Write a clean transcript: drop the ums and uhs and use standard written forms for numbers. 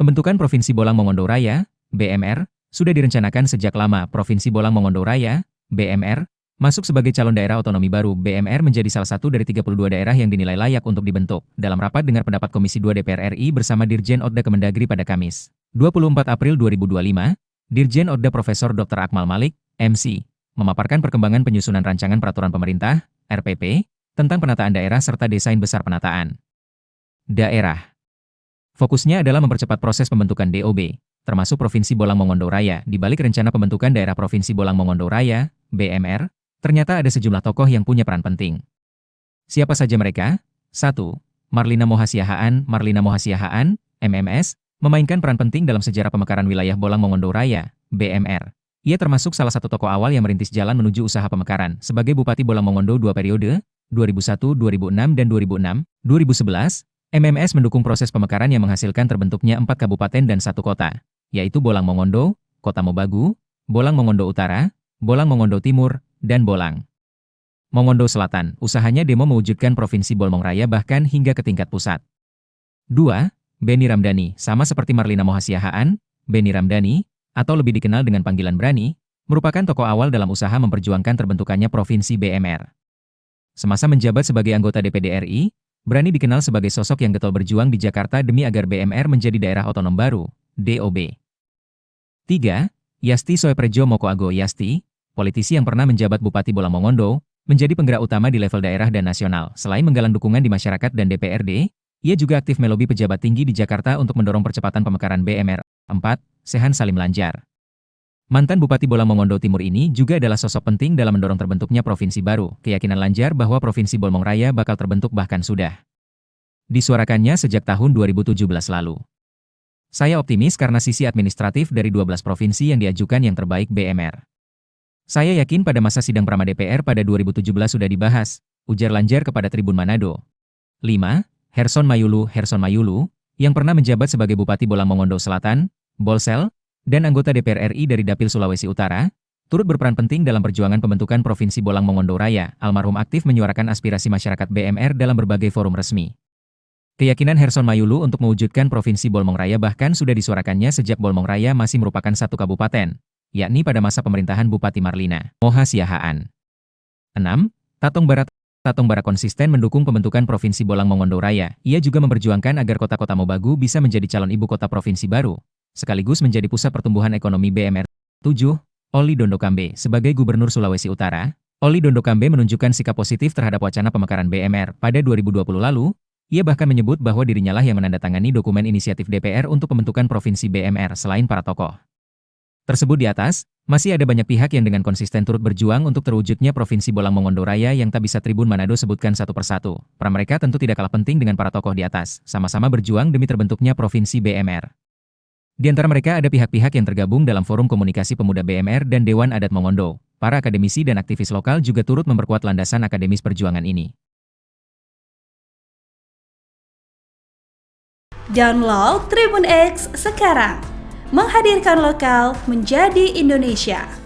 Pembentukan Provinsi Bolang Mongondo Raya, BMR, sudah direncanakan sejak lama. Provinsi Bolang Mongondo Raya, BMR, masuk sebagai calon daerah otonomi baru. BMR menjadi salah satu dari 32 daerah yang dinilai layak untuk dibentuk. Dalam rapat dengar pendapat Komisi 2 DPR RI bersama Dirjen Odda Kemendagri pada Kamis, 24 April 2025, Dirjen Odda Profesor Dr. Akmal Malik, MC, memaparkan perkembangan penyusunan rancangan peraturan pemerintah, RPP, tentang penataan daerah serta desain besar penataan daerah. Fokusnya adalah mempercepat proses pembentukan DOB, termasuk Provinsi Bolang Mongondo Raya. Di balik rencana pembentukan daerah Provinsi Bolang Mongondo Raya, BMR, ternyata ada sejumlah tokoh yang punya peran penting. Siapa saja mereka? 1. Marlina Mohasiahaan. Marlina Mohasiahaan, MMS, memainkan peran penting dalam sejarah pemekaran wilayah Bolang Mongondo Raya, BMR. Ia termasuk salah satu tokoh awal yang merintis jalan menuju usaha pemekaran sebagai Bupati Bolang Mongondo 2 periode, 2001, 2006, dan 2006, 2011. MMS mendukung proses pemekaran yang menghasilkan terbentuknya 4 kabupaten dan 1 kota, yaitu Bolang Mongondo, Kota Mobagu, Bolang Mongondo Utara, Bolang Mongondo Timur, dan Bolang Mongondo Selatan. Usahanya demo mewujudkan Provinsi Bolmong Raya bahkan hingga ke tingkat pusat. 2. Beni Ramdhani. Sama seperti Marlina Mohasiahaan, Beni Ramdhani, atau lebih dikenal dengan panggilan Brani, merupakan tokoh awal dalam usaha memperjuangkan terbentukannya Provinsi BMR. Semasa menjabat sebagai anggota DPD RI, Brani dikenal sebagai sosok yang getol berjuang di Jakarta demi agar BMR menjadi daerah otonom baru, DOB. 3. Yasti Soeprejo Mokoago. Yasti, politisi yang pernah menjabat Bupati Bolang Mongondo, menjadi penggerak utama di level daerah dan nasional. Selain menggalang dukungan di masyarakat dan DPRD, ia juga aktif melobi pejabat tinggi di Jakarta untuk mendorong percepatan pemekaran BMR. 4. Sehan Salim Lanjar. Mantan Bupati Bolang Mongondo Timur ini juga adalah sosok penting dalam mendorong terbentuknya provinsi baru. Keyakinan Lanjar bahwa Provinsi Bolmong Raya bakal terbentuk bahkan sudah disuarakannya sejak tahun 2017 lalu. Saya optimis karena sisi administratif dari 12 provinsi yang diajukan yang terbaik BMR. Saya yakin pada masa sidang Prama DPR pada 2017 sudah dibahas, ujar Lanjar kepada Tribun Manado. 5. Herson Mayulu. Herson Mayulu, yang pernah menjabat sebagai Bupati Bolang Mongondo Selatan, Bolsel, dan anggota DPR RI dari Dapil Sulawesi Utara, turut berperan penting dalam perjuangan pembentukan Provinsi Bolang Mongondo Raya. Almarhum aktif menyuarakan aspirasi masyarakat BMR dalam berbagai forum resmi. Keyakinan Herson Mayulu untuk mewujudkan Provinsi Bolmong Raya bahkan sudah disuarakannya sejak Bolmong Raya masih merupakan satu kabupaten, yakni pada masa pemerintahan Bupati Marlina Mohasiahaan. 6. Tatong Barat. Tatong Barat konsisten mendukung pembentukan Provinsi Bolang Mongondo Raya. Ia juga memperjuangkan agar kota-kota Mobagu bisa menjadi calon ibu kota provinsi baru, sekaligus menjadi pusat pertumbuhan ekonomi BMR. 7. Oli Dondokambe. Sebagai Gubernur Sulawesi Utara, Oli Dondokambe menunjukkan sikap positif terhadap wacana pemekaran BMR. Pada 2020 lalu, ia bahkan menyebut bahwa dirinya lah yang menandatangani dokumen inisiatif DPR untuk pembentukan Provinsi BMR. Selain para tokoh tersebut di atas, masih ada banyak pihak yang dengan konsisten turut berjuang untuk terwujudnya Provinsi Bolang Mongondo Raya yang tak bisa Tribun Manado sebutkan satu persatu. Peran mereka tentu tidak kalah penting dengan para tokoh di atas, sama-sama berjuang demi terbentuknya Provinsi BMR. Di antara mereka ada pihak-pihak yang tergabung dalam Forum Komunikasi Pemuda BMR dan Dewan Adat Mongondo. Para akademisi dan aktivis lokal juga turut memperkuat landasan akademis perjuangan ini. Download Tribun X sekarang, menghadirkan lokal menjadi Indonesia.